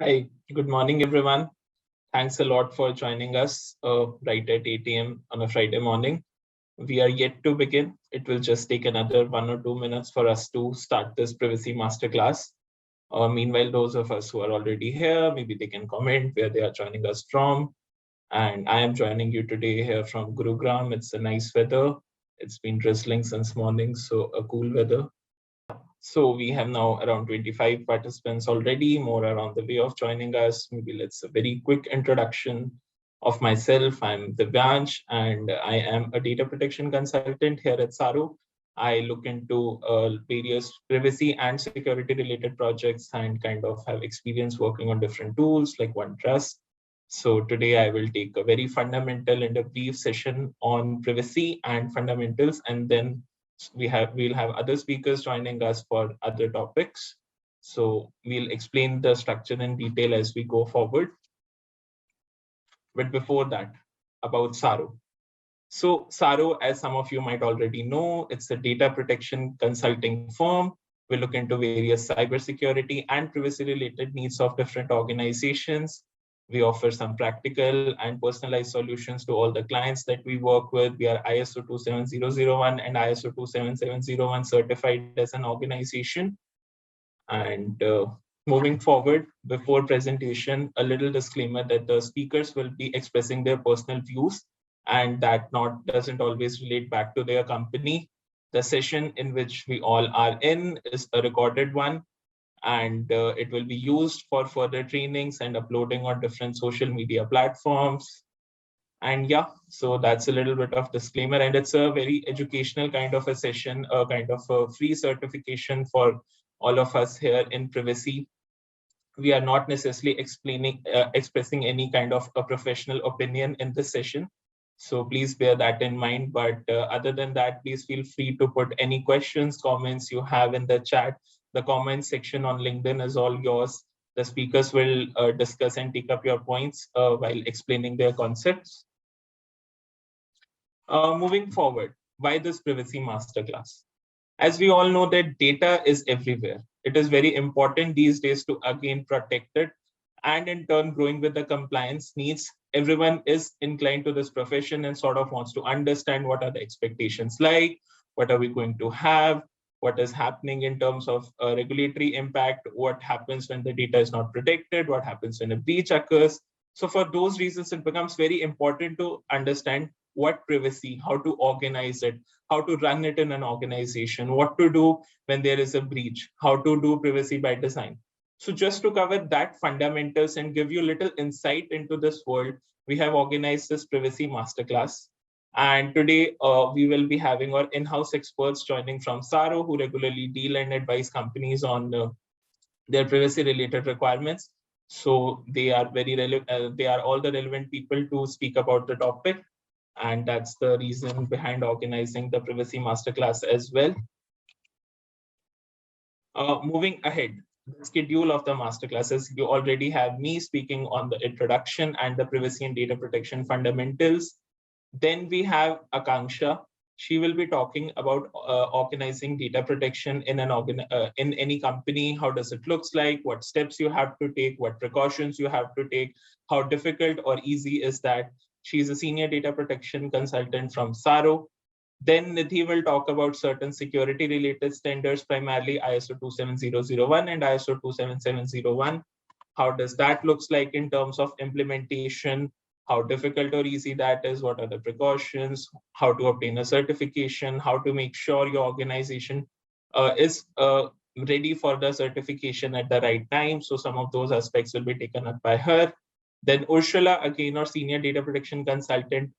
Hi, good morning, everyone. Thanks a lot for joining us right at 8 a.m. on a Friday morning. We are yet to begin. It will just take another 1 or 2 minutes for us to start this privacy masterclass. Meanwhile, those of us who are already here, maybe they can comment where they are joining us from. And I am joining you today here from Gurugram. It's a nice weather. It's been drizzling since morning, so a cool weather. So we have now around 25 participants already, more are on the way of joining us. Maybe let's a very quick introduction of myself. I'm Divyansh and I am a data protection consultant here at Tsaaro. I look into various privacy and security related projects and kind of have experience working on different tools like OneTrust. So today I will take a very fundamental and a brief session on privacy and fundamentals, and then we'll have other speakers joining us for other topics. So we'll explain the structure in detail as we go forward. But before that, about Tsaaro. So Tsaaro, as some of you might already know, it's a data protection consulting firm. We look into various cybersecurity and privacy related needs of different organizations. We offer some practical and personalized solutions to all the clients that we work with. We are ISO 27001 and ISO 27701 certified as an organization. And moving forward, before presentation, a little disclaimer that the speakers will be expressing their personal views and that not doesn't always relate back to their company. The session in which we all are in is a recorded one, and it will be used for further trainings and uploading on different social media platforms. And yeah, so that's a little bit of disclaimer, and it's a very educational kind of a session, a kind of a free certification for all of us here in privacy. We are not necessarily expressing any kind of a professional opinion in this session. So please bear that in mind. But other than that, please feel free to put any questions, comments you have in the chat. The comment section on LinkedIn is all yours. The speakers will discuss and take up your points while explaining their concepts. Moving forward, why this privacy masterclass? As we all know that data is everywhere. It is very important these days to again protect it, and in turn growing with the compliance needs. Everyone is inclined to this profession and sort of wants to understand what are the expectations like, what are we going to have, what is happening in terms of regulatory impact, what happens when the data is not protected, what happens when a breach occurs. So for those reasons, it becomes very important to understand what privacy, how to organize it, how to run it in an organization, what to do when there is a breach, how to do privacy by design. So just to cover that fundamentals and give you a little insight into this world, we have organized this privacy masterclass. And today we will be having our in-house experts joining from Tsaaro, who regularly deal and advise companies on their privacy related requirements. So they are very relevant. They are all the relevant people to speak about the topic, and that's the reason behind organizing the privacy masterclass as well. Moving ahead, the schedule of the masterclasses, you already have me speaking on the introduction and the privacy and data protection fundamentals. Then we have Akanksha. She will be talking about organizing data protection in in any company. How does it looks like? What steps you have to take? What precautions you have to take? How difficult or easy is that? She's a senior data protection consultant from Tsaaro. Then Nidhi will talk about certain security related standards, primarily ISO 27001 and ISO 27701. How does that looks like in terms of implementation? How difficult or easy that is? What are the precautions? How to obtain a certification? How to make sure your organization is ready for the certification at the right time? So some of those aspects will be taken up by her. Then Ursula, again, our senior data protection consultant,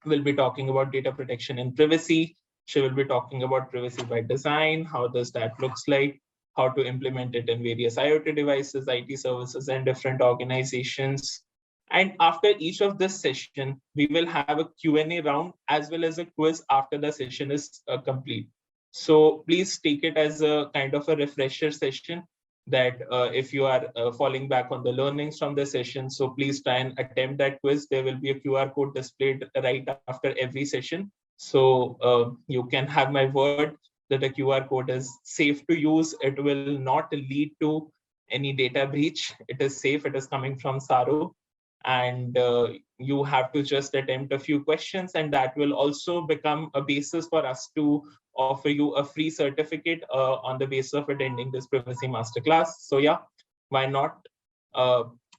will be talking about data protection and privacy. She will be talking about privacy by design. How does that looks like? How to implement it in various IoT devices, IT services, and different organizations. And after each of this session, we will have a Q&A round as well as a quiz after the session is complete. So please take it as a kind of a refresher session that if you are falling back on the learnings from the session, so please try and attempt that quiz. There will be a QR code displayed right after every session. So you can have my word that the QR code is safe to use. It will not lead to any data breach. It is safe. It is coming from Tsaaro. And you have to just attempt a few questions, and that will also become a basis for us to offer you a free certificate on the basis of attending this privacy masterclass. So yeah, why not?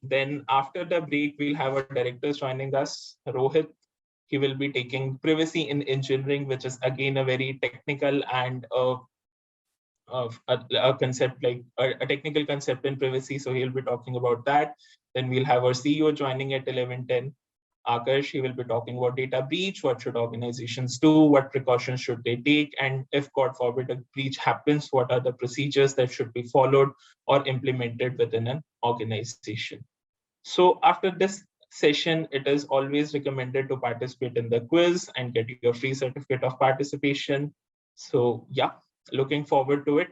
Then after the break, we'll have our directors joining us, Rohit. He will be taking privacy in engineering, which is again a very technical and a concept, like a technical concept in privacy. So he'll be talking about that. Then we'll have our CEO joining at 11:10. Akash, he will be talking about data breach, what should organizations do, what precautions should they take, and if God forbid a breach happens, what are the procedures that should be followed or implemented within an organization. So after this session, it is always recommended to participate in the quiz and get your free certificate of participation. So yeah, looking forward to it.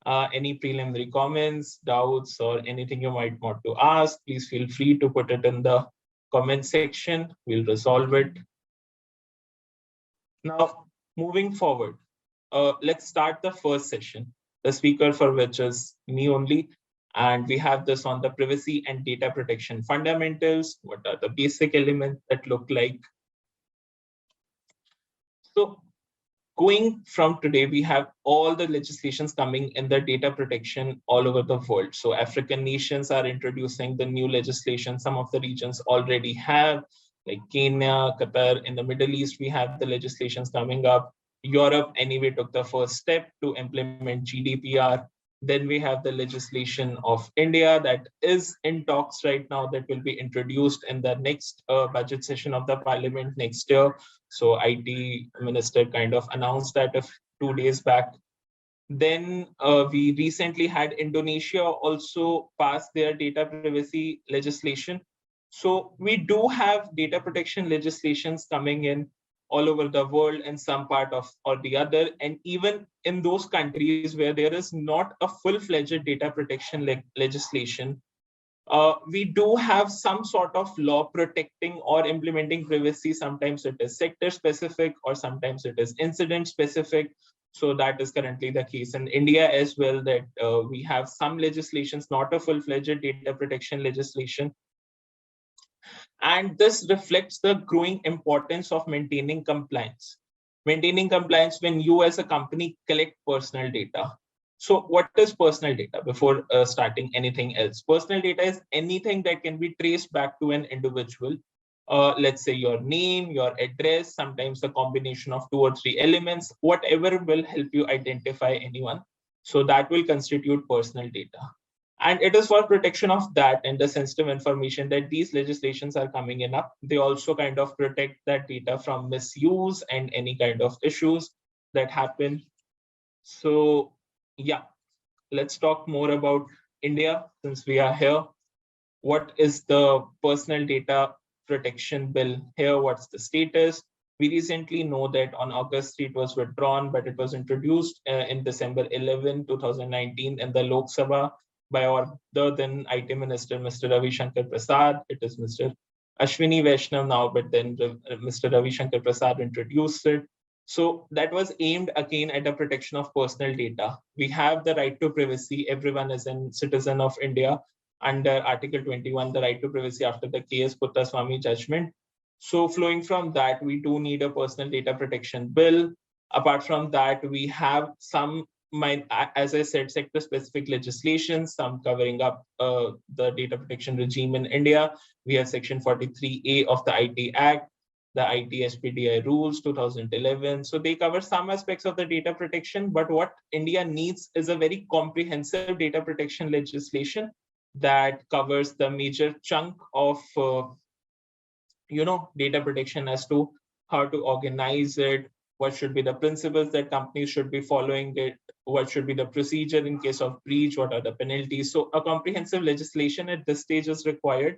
Any preliminary comments, doubts, or anything you might want to ask, please feel free to put it in the comment section. We'll resolve it. Now, moving forward, let's start the first session, the speaker for which is me only. And we have this on the privacy and data protection fundamentals. What are the basic elements that look like? So going from today, we have all the legislations coming in the data protection all over the world. So African nations are introducing the new legislation. Some of the regions already have, like Kenya, Qatar. In the Middle East, we have the legislations coming up. Europe anyway took the first step to implement GDPR. Then we have the legislation of India that is in talks right now, that will be introduced in the next budget session of the parliament next year. So IT minister kind of announced that 2 days back. Then we recently had Indonesia also pass their data privacy legislation. So we do have data protection legislations coming in all over the world in some part of or the other. And even in those countries where there is not a full-fledged data protection legislation, we do have some sort of law protecting or implementing privacy. Sometimes it is sector specific or sometimes it is incident specific. So that is currently the case in India as well, that we have some legislations, not a full-fledged data protection legislation. And this reflects the growing importance of maintaining compliance. Maintaining compliance when you as a company collect personal data. So what is personal data before starting anything else? Personal data is anything that can be traced back to an individual. Let's say your name, your address, sometimes a combination of 2 or 3 elements, whatever will help you identify anyone. So that will constitute personal data. And it is for protection of that and the sensitive information that these legislations are coming in up. They also kind of protect that data from misuse and any kind of issues that happen. So yeah, let's talk more about India since we are here. What is the personal data protection bill here? What's the status? We recently know that on August 3 it was withdrawn, but it was introduced in December 11, 2019 in the Lok Sabha by our then IT Minister, Mr. Ravi Shankar Prasad. It is Mr. Ashwini Vaishnav now, but then Mr. Ravi Shankar Prasad introduced it. So that was aimed again at the protection of personal data. We have the right to privacy. Everyone is a citizen of India under Article 21, the right to privacy after the KS Puttaswamy judgment. So flowing from that, we do need a personal data protection bill. Apart from that, we have some, as I said, sector-specific legislation, some covering up the data protection regime in India. We have Section 43A of the IT Act, the IT SPDI rules 2011. So they cover some aspects of the data protection, but what India needs is a very comprehensive data protection legislation that covers the major chunk of data protection as to how to organize it, what should be the principles that companies should be following it, what should be the procedure in case of breach, what are the penalties. So a comprehensive legislation at this stage is required,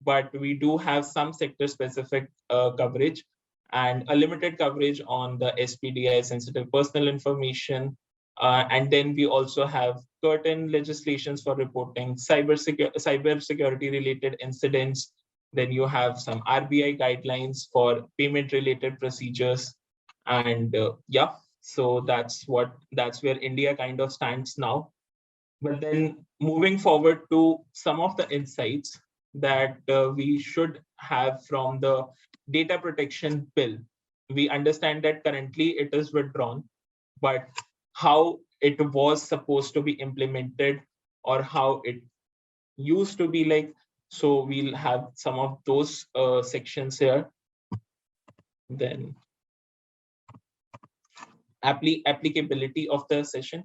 but we do have some sector-specific coverage and a limited coverage on the SPDI, sensitive personal information. And then we also have certain legislations for reporting cybersecurity related incidents. Then you have some RBI guidelines for payment related procedures. And yeah, so that's where India kind of stands now. But then moving forward to some of the insights that we should have from the data protection bill. We understand that currently it is withdrawn, but how it was supposed to be implemented or how it used to be like. So we'll have some of those sections here. Then applicability of the session.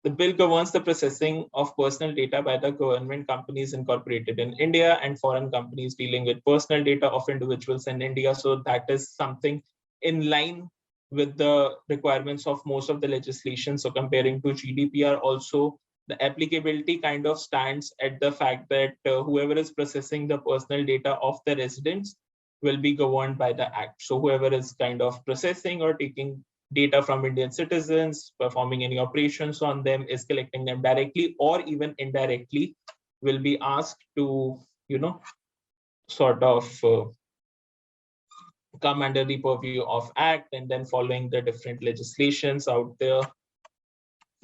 The bill governs the processing of personal data by the government companies incorporated in India and foreign companies dealing with personal data of individuals in India. So that is something in line with the requirements of most of the legislation. So comparing to GDPR also, the applicability kind of stands at the fact that whoever is processing the personal data of the residents will be governed by the act. So whoever is kind of processing or taking data from Indian citizens, performing any operations on them, is collecting them directly or even indirectly, will be asked to, sort of come under the purview of Act, and then following the different legislations out there.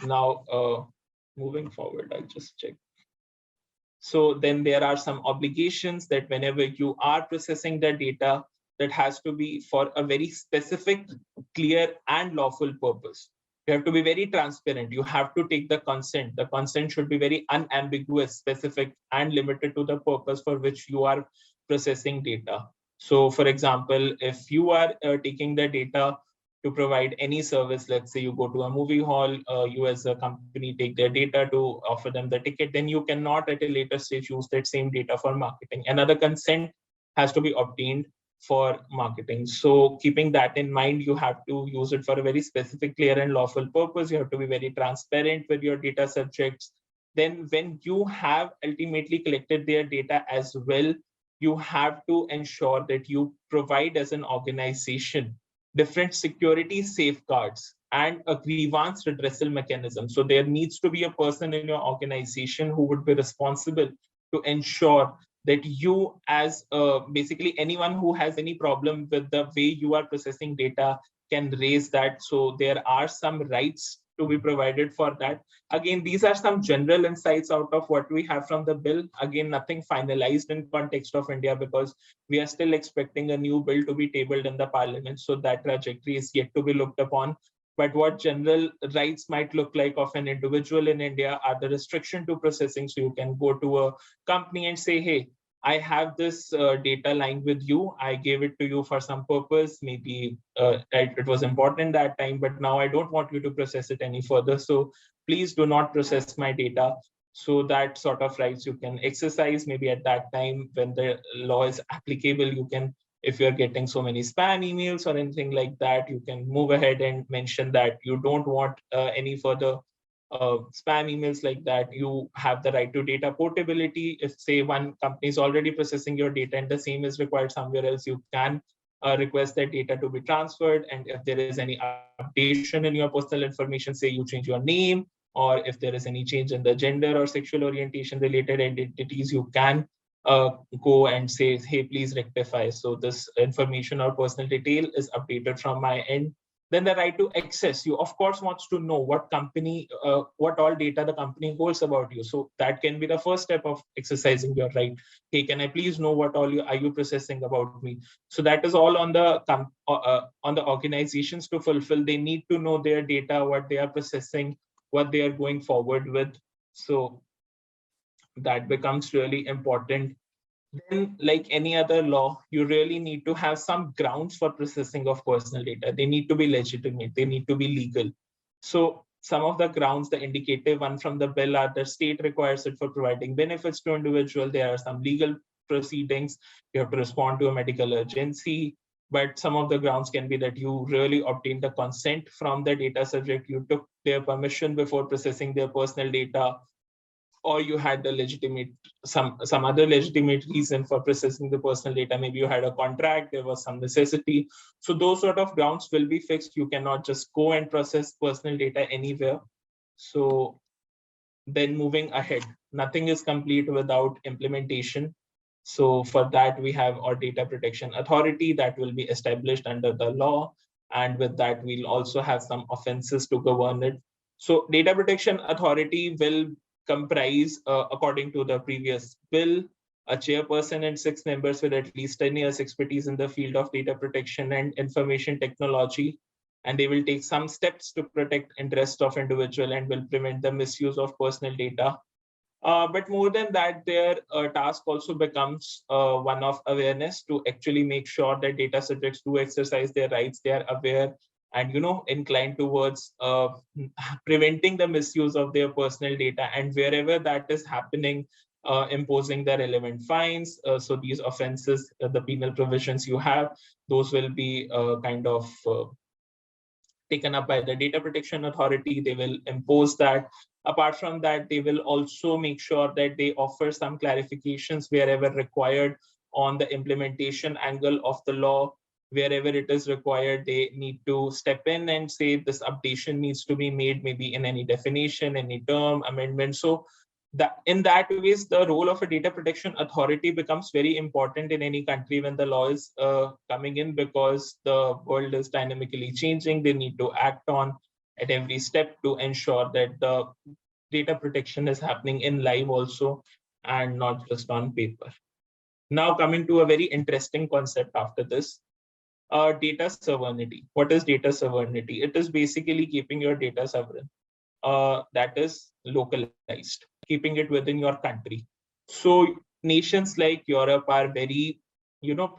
Now, moving forward, I'll just check. So then there are some obligations that whenever you are processing the data, that has to be for a very specific, clear, and lawful purpose. You have to be very transparent. You have to take the consent. The consent should be very unambiguous, specific, and limited to the purpose for which you are processing data. So, for example, if you are taking the data to provide any service, let's say you go to a movie hall, you as a company take their data to offer them the ticket, then you cannot at a later stage use that same data for marketing. Another consent has to be obtained for marketing. So keeping that in mind, you have to use it for a very specific, clear, and lawful purpose. You have to be very transparent with your data subjects. Then when you have ultimately collected their data as well, you have to ensure that you provide as an organization different security safeguards and a grievance redressal mechanism. So there needs to be a person in your organization who would be responsible to ensure that you, as basically anyone who has any problem with the way you are processing data, can raise that. So there are some rights to be provided for that. Again, these are some general insights out of what we have from the bill. Again, nothing finalized in context of India, because we are still expecting a new bill to be tabled in the parliament. So that trajectory is yet to be looked upon. But what general rights might look like of an individual in India are the restriction to processing. So you can go to a company and say, hey, I have this data lying with you. I gave it to you for some purpose. Maybe it was important that time, but now I don't want you to process it any further. So please do not process my data. So that sort of rights you can exercise. Maybe at that time when the law is applicable, you can, if you're getting so many spam emails or anything like that, you can move ahead and mention that you don't want any further spam emails like that. You have the right to data portability. If say one company is already processing your data and the same is required somewhere else, you can request that data to be transferred. And if there is any updation in your personal information, say you change your name, or if there is any change in the gender or sexual orientation related identities, you can go and say, hey, please rectify. So this information or personal detail is updated from my end. Then the right to access, you of course wants to know what company, what all data the company holds about you. So that can be the first step of exercising your right. Hey, can I please know what all are you processing about me? So that is all on the organizations to fulfill. They need to know their data, what they are processing, what they are going forward with. So that becomes really important. Then, like any other law, you really need to have some grounds for processing of personal data. They need to be legitimate, they need to be legal. So some of the grounds, the indicative one from the bill, are the state requires it for providing benefits to individual. There are some legal proceedings. You have to respond to a medical urgency. But some of the grounds can be that you really obtained the consent from the data subject. You took their permission before processing their personal data, or you had a legitimate, some other legitimate reason for processing the personal data. Maybe you had a contract, there was some necessity. So those sort of grounds will be fixed. You cannot just go and process personal data anywhere. So then moving ahead, nothing is complete without implementation. So for that, we have our data protection authority that will be established under the law. And with that, we'll also have some offenses to govern it. So data protection authority will comprise, according to the previous bill, a chairperson and 6 members with at least 10 years expertise in the field of data protection and information technology. And they will take some steps to protect interests of individual and will prevent the misuse of personal data. But more than that, their task also becomes one of awareness, to actually make sure that data subjects do exercise their rights. They are aware and inclined towards preventing the misuse of their personal data, and wherever that is happening, imposing the relevant fines. So these offenses, the penal provisions you have, those will be kind of taken up by the Data Protection Authority. They will impose that. Apart from that, they will also make sure that they offer some clarifications wherever required on the implementation angle of the law. Wherever it is required, they need to step in and say this updation needs to be made, maybe in any definition, any term, amendment. So that in that ways, the role of a data protection authority becomes very important in any country when the law is coming in, because the world is dynamically changing. They need to act on at every step to ensure that the data protection is happening in live also, and not just on paper. Now coming to a very interesting concept after this, data sovereignty. What is data sovereignty? It is basically keeping your data sovereign, that is localized, keeping it within your country. So nations like Europe are very,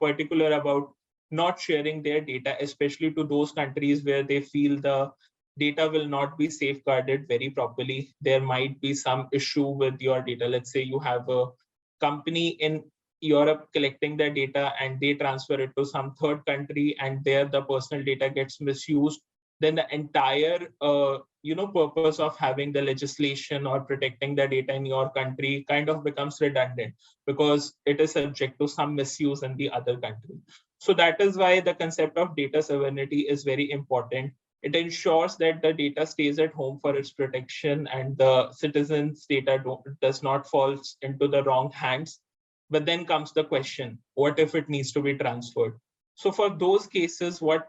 particular about not sharing their data, especially to those countries where they feel the data will not be safeguarded very properly. There might be some issue with your data. Let's say you have a company in Europe collecting their data and they transfer it to some third country, and there the personal data gets misused. Then the entire purpose of having the legislation or protecting the data in your country kind of becomes redundant, because it is subject to some misuse in the other country. So that is why the concept of data sovereignty is very important. It ensures that the data stays at home for its protection, and the citizens' data does not fall into the wrong hands. But then comes the question, what if it needs to be transferred? So for those cases, what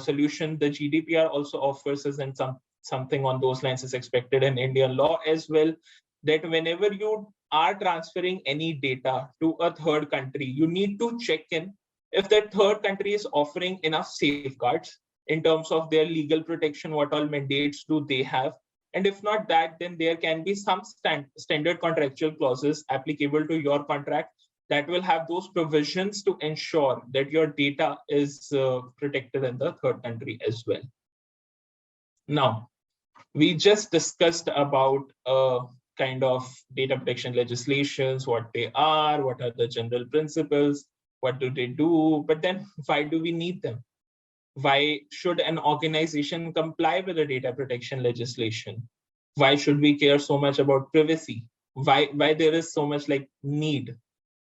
solution the GDPR also offers is, and something on those lines is expected in Indian law as well, that whenever you are transferring any data to a third country, you need to check in if that third country is offering enough safeguards in terms of their legal protection, what all mandates do they have. And if not that, then there can be some standard contractual clauses applicable to your contract that will have those provisions to ensure that your data is protected in the third country as well. Now, we just discussed about kind of data protection legislations, what they are, what are the general principles, what do they do, but then why do we need them? Why should an organization comply with the data protection legislation? Why should we care so much about privacy? Why there is so much like need?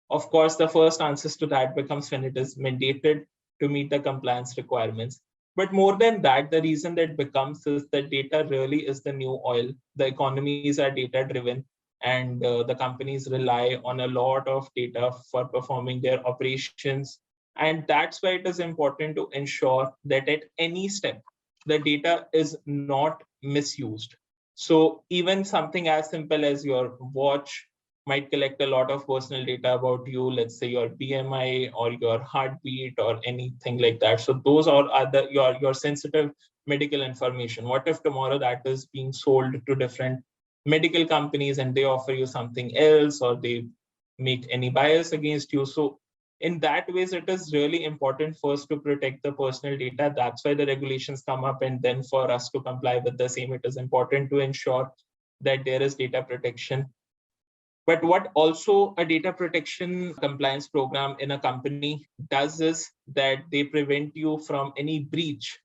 Of course, the first answers to that becomes when it is mandated to meet the compliance requirements. But more than that, the reason that becomes is that data really is the new oil. The economies are data driven, and the companies rely on a lot of data for performing their operations. And that's why it is important to ensure that at any step, the data is not misused. So even something as simple as your watch might collect a lot of personal data about you, let's say your BMI or your heartbeat or anything like that. So those are your sensitive medical information. What if tomorrow that is being sold to different medical companies and they offer you something else, or they make any bias against you? So in that ways, it is really important first to protect the personal data. That's why the regulations come up, and then for us to comply with the same, it is important to ensure that there is data protection. But what also a data protection compliance program in a company does is that they prevent you from any breach.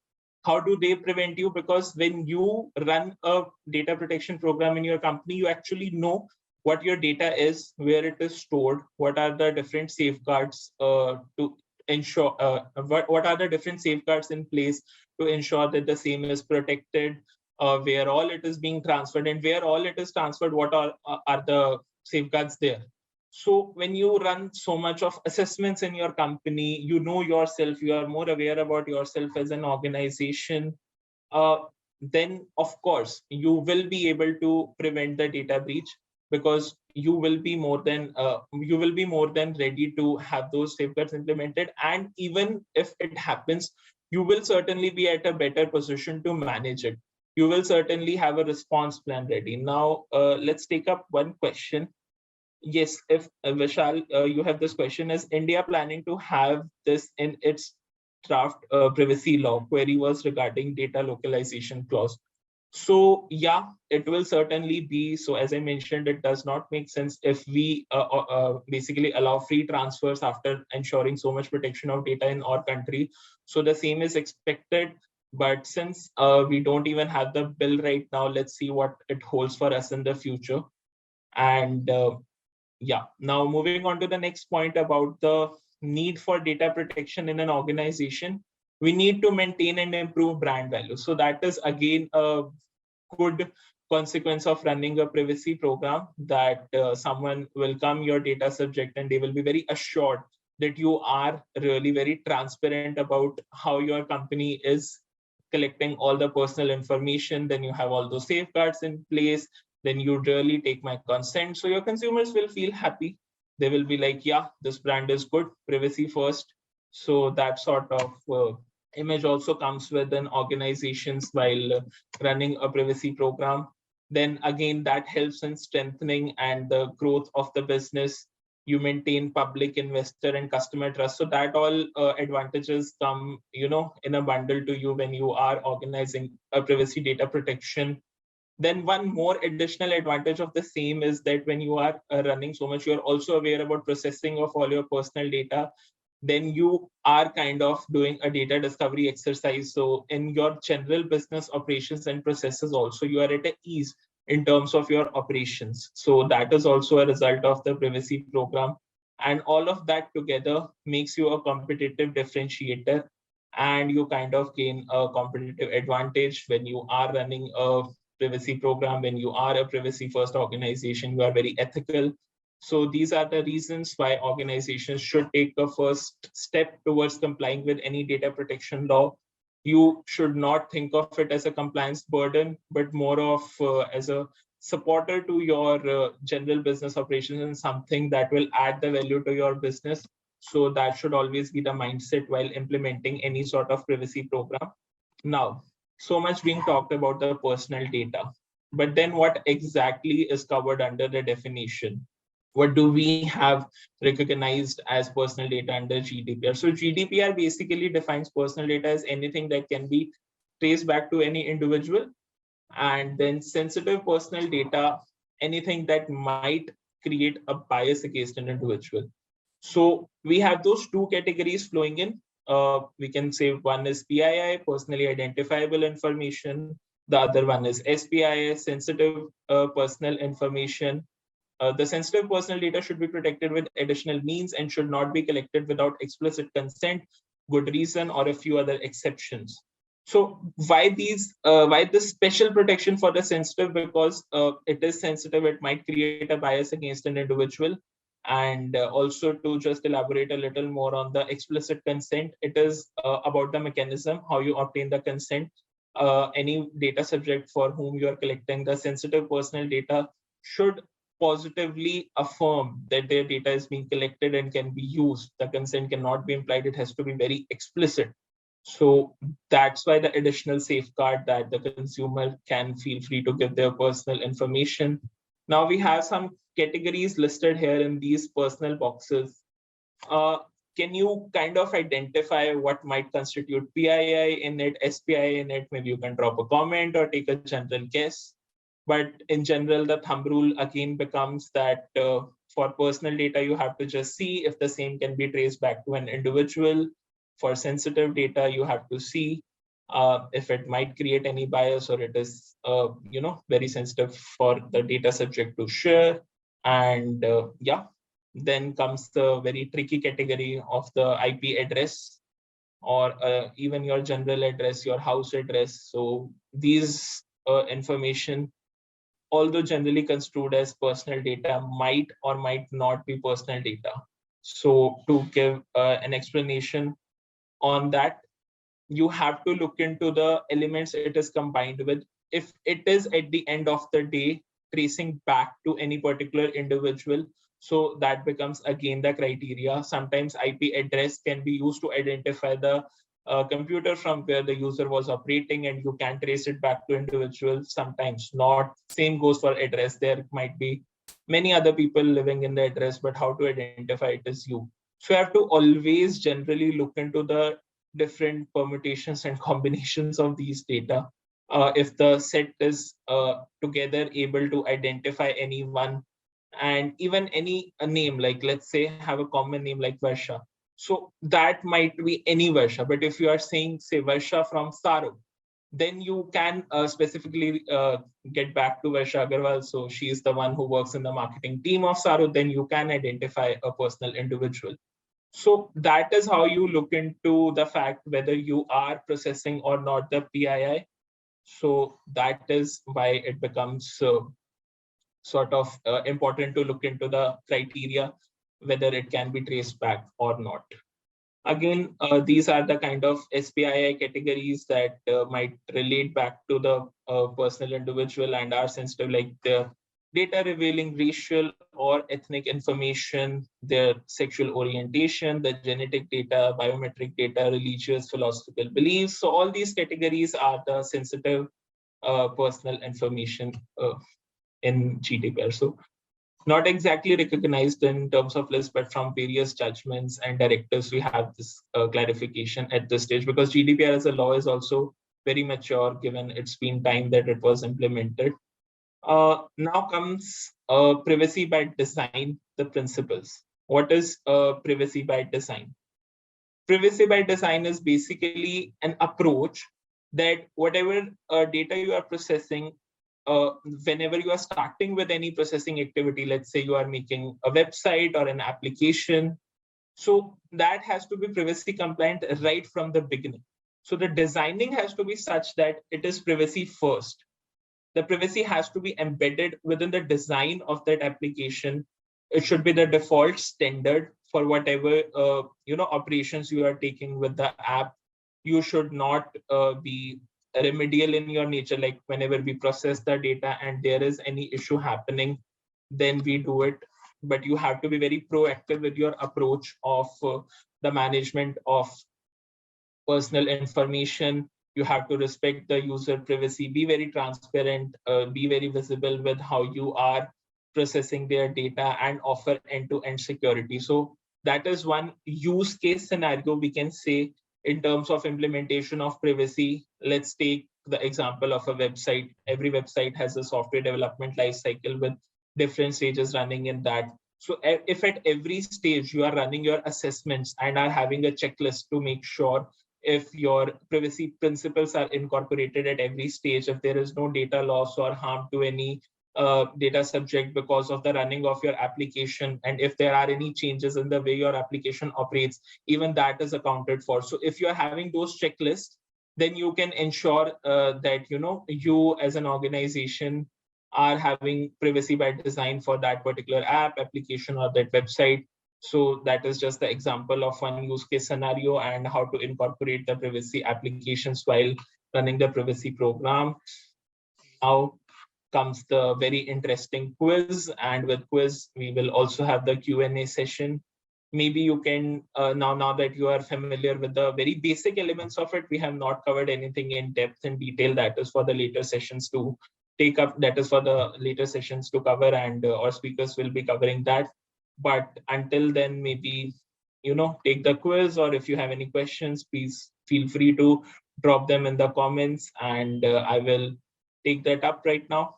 How do they prevent you? Because when you run a data protection program in your company, you actually know what your data is, where it is stored, what are the different safeguards to ensure, what are the different safeguards in place to ensure that the same is protected, where all it is being transferred, and where all it is transferred, what are the safeguards there. So when you run so much of assessments in your company, you know yourself, you are more aware about yourself as an organization. then of course you will be able to prevent the data breach, because you will be more than ready to have those safeguards implemented. And even if it happens, you will certainly be at a better position to manage it. You will certainly have a response plan ready. Now, let's take up one question. Yes, if Vishal, you have this question: is India planning to have this in its draft privacy law? Query was regarding data localization clause. So yeah, it will certainly be. So as I mentioned, it does not make sense if we basically allow free transfers after ensuring so much protection of data in our country. So the same is expected. But since we don't even have the bill right now, let's see what it holds for us in the future. And yeah, now moving on to the next point about the need for data protection in an organization. We need to maintain and improve brand value. So that is again a good consequence of running a privacy program, that someone will come your data subject and they will be very assured that you are really very transparent about how your company is collecting all the personal information. Then you have all those safeguards in place, then you really take my consent. So your consumers will feel happy. They will be like, yeah, this brand is good, privacy first. So that sort of image also comes with an organizations while running a privacy program. Then again, that helps in strengthening and the growth of the business. You maintain public, investor, and customer trust. So that all advantages come, in a bundle to you when you are organizing a privacy data protection. Then one more additional advantage of the same is that when you are running so much, you're also aware about processing of all your personal data. Then you are kind of doing a data discovery exercise. So in your general business operations and processes also, you are at ease in terms of your operations. So that is also a result of the privacy program. And all of that together makes you a competitive differentiator, and you kind of gain a competitive advantage when you are running a privacy program. When you are a privacy first organization, you are very ethical. So these are the reasons why organizations should take a first step towards complying with any data protection law. You should not think of it as a compliance burden, but more of as a supporter to your general business operations, and something that will add the value to your business. So that should always be the mindset while implementing any sort of privacy program. Now, so much being talked about the personal data, but then what exactly is covered under the definition? What do we have recognized as personal data under GDPR? So GDPR basically defines personal data as anything that can be traced back to any individual, and then sensitive personal data, anything that might create a bias against an individual. So we have those two categories flowing in. We can say one is PII, personally identifiable information. The other one is SPII, sensitive personal information. The sensitive personal data should be protected with additional means and should not be collected without explicit consent, good reason, or a few other exceptions. So why this special protection for the sensitive? Because it is sensitive, it might create a bias against an individual. And also, to just elaborate a little more on the explicit consent, it is about the mechanism, how you obtain the consent. Any data subject for whom you are collecting the sensitive personal data should positively affirm that their data is being collected and can be used. The consent cannot be implied, it has to be very explicit. So that's why the additional safeguard that the consumer can feel free to give their personal information. Now we have some categories listed here in these personal boxes. Uh, can you kind of identify what might constitute PII in it, SPI in it? Maybe you can drop a comment or take a general guess. But in general, the thumb rule again becomes that for personal data, you have to just see if the same can be traced back to an individual. For sensitive data, you have to see if it might create any bias, or it is very sensitive for the data subject to share. And yeah, then comes the very tricky category of the IP address, or even your general address, your house address. So these information, although generally construed as personal data, might or might not be personal data. So to give an explanation on that, you have to look into the elements it is combined with. If it is at the end of the day tracing back to any particular individual, so that becomes again the criteria. Sometimes IP address can be used to identify the computer from where the user was operating, and you can trace it back to individuals. Sometimes not. Same goes for address. There might be many other people living in the address, but how to identify it is you. So you have to always generally look into the different permutations and combinations of these data. If the set is together able to identify anyone, and even any a name, like let's say have a common name like Varsha. So that might be any Varsha, but if you are saying say Varsha from Tsaaro, then you can specifically get back to Varsha Agarwal. So she is the one who works in the marketing team of Tsaaro. Then you can identify a personal individual. So that is how you look into the fact whether you are processing or not the PII. So that is why it becomes sort of important to look into the criteria, whether it can be traced back or not. Again, these are the kind of SPII categories that might relate back to the personal individual and are sensitive, like the data revealing racial or ethnic information, their sexual orientation, the genetic data, biometric data, religious, philosophical beliefs. So all these categories are the sensitive personal information in GDPR. So not exactly recognized in terms of list, but from various judgments and directives, we have this clarification at this stage, because GDPR as a law is also very mature given it's been time that it was implemented. Now comes privacy by design, the principles. What is privacy by design? Privacy by design is basically an approach that whatever data you are processing, uh, whenever you are starting with any processing activity, let's say you are making a website or an application, so that has to be privacy compliant right from the beginning. So the designing has to be such that it is privacy first. The privacy has to be embedded within the design of that application. It should be the default standard for whatever operations you are taking with the app. You should not be remedial in your nature, like whenever we process the data and there is any issue happening, then we do it. But you have to be very proactive with your approach of the management of personal information. You have to respect the user privacy, be very transparent, be very visible with how you are processing their data, and offer end-to-end security. So that is one use case scenario we can say in terms of implementation of privacy. Let's take the example of a website. Every website has a software development life cycle with different stages running in that. So if at every stage you are running your assessments and are having a checklist to make sure if your privacy principles are incorporated at every stage, if there is no data loss or harm to any data subject because of the running of your application, and if there are any changes in the way your application operates, even that is accounted for. So if you are having those checklists, then you can ensure that you as an organization are having privacy by design for that particular app, application, or that website. So that is just the example of one use case scenario and how to incorporate the privacy applications while running the privacy program. Now comes the very interesting quiz, and with quiz we will also have the Q&A session. Maybe you can now that you are familiar with the very basic elements of it, we have not covered anything in depth and detail. That is for the later sessions to take up, that is for the later sessions to cover, and our speakers will be covering that. But until then, maybe take the quiz, or if you have any questions, please feel free to drop them in the comments, and I will take that up right now.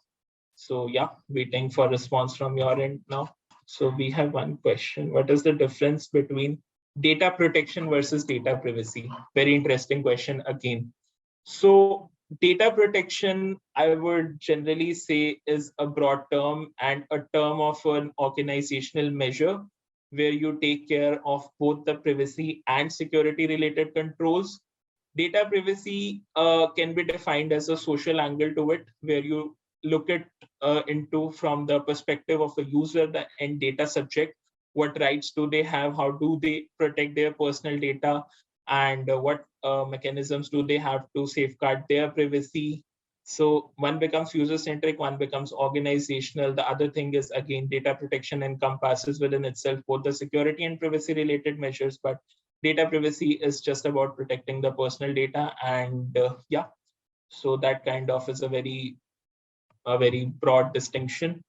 So yeah, waiting for response from your end now. So we have one question. What is the difference between data protection versus data privacy? Very interesting question again. So data protection, I would generally say, is a broad term and a term of an organizational measure where you take care of both the privacy and security related controls. Data privacy can be defined as a social angle to it, where you look at into from the perspective of a user, the end data subject. What rights do they have? How do they protect their personal data? And what mechanisms do they have to safeguard their privacy? So one becomes user-centric, one becomes organizational. The other thing is, again, data protection encompasses within itself both the security and privacy-related measures, but data privacy is just about protecting the personal data. And yeah, so that kind of is a very broad distinction.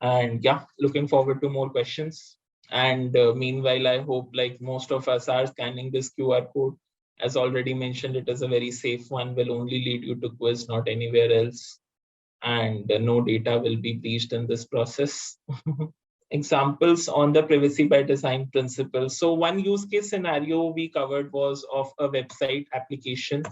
And yeah, looking forward to more questions. And meanwhile, I hope like most of us are scanning this QR code. As already mentioned, it is a very safe one, will only lead you to quiz, not anywhere else. And no data will be breached in this process. Examples on the privacy by design principle. So one use case scenario we covered was of a website application.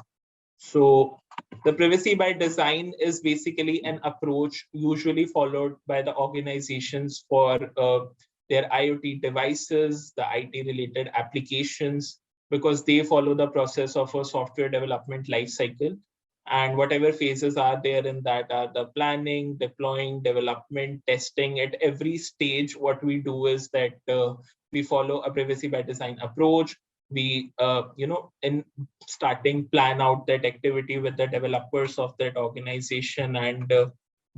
So the privacy by design is basically an approach usually followed by the organizations for their IoT devices, the IT related applications, because they follow the process of a software development lifecycle. And whatever phases are there in that are the planning, deploying, development, testing. At every stage, what we do is that we follow a privacy by design approach. We, in starting, plan out that activity with the developers of that organization and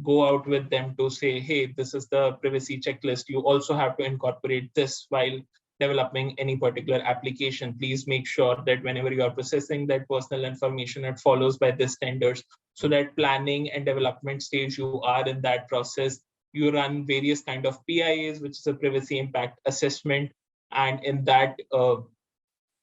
go out with them to say, hey, this is the privacy checklist. You also have to incorporate this while developing any particular application. Please make sure that whenever you are processing that personal information, it follows by the standards. So that planning and development stage, you are in that process. You run various kind of PIAs, which is a privacy impact assessment. And in that,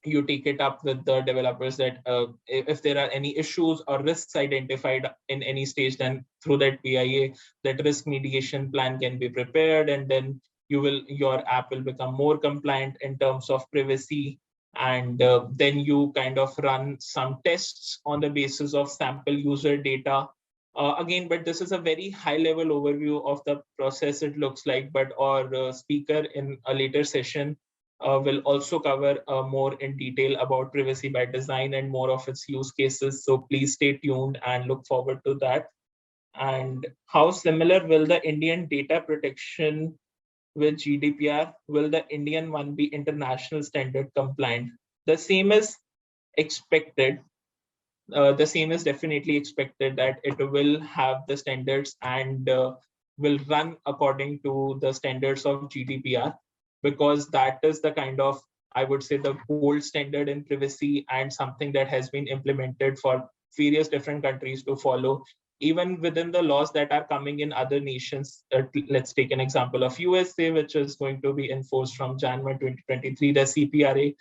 you take it up with the developers that if there are any issues or risks identified in any stage, then through that PIA, that risk mitigation plan can be prepared, and then your app will become more compliant in terms of privacy. And then you kind of run some tests on the basis of sample user data. Again, but this is a very high level overview of the process, it looks like, but our speaker in a later session will also cover more in detail about privacy by design and more of its use cases. So please stay tuned and look forward to that. And how similar will the Indian data protection with GDPR? Will the Indian one be international standard compliant? The same is expected. The same is definitely expected that it will have the standards and will run according to the standards of GDPR, because that is the kind of, I would say, the gold standard in privacy and something that has been implemented for various different countries to follow. Even within the laws that are coming in other nations, let's take an example of USA, which is going to be enforced from January 2023, the CPRA,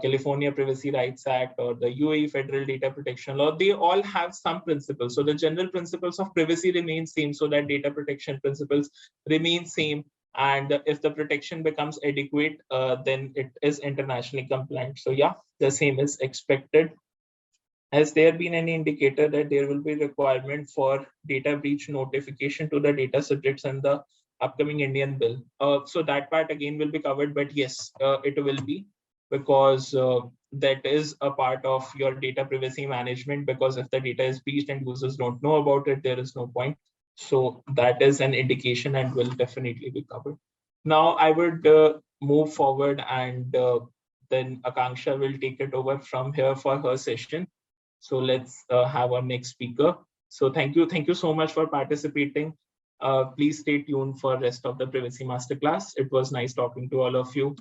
California Privacy Rights Act, or the UAE Federal Data Protection Law, they all have some principles. So the general principles of privacy remain same, so that data protection principles remain same. And if the protection becomes adequate, then it is internationally compliant. So yeah, the same is expected. Has there been any indicator that there will be requirement for data breach notification to the data subjects in the upcoming Indian bill? So that part again will be covered, but yes, it will be, because that is a part of your data privacy management, because if the data is breached and users don't know about it, there is no point. So that is an indication and will definitely be covered. Now I would move forward, and then Akanksha will take it over from here for her session. So let's have our next speaker. So thank you so much for participating. Please stay tuned for rest of the privacy masterclass. It was nice talking to all of you.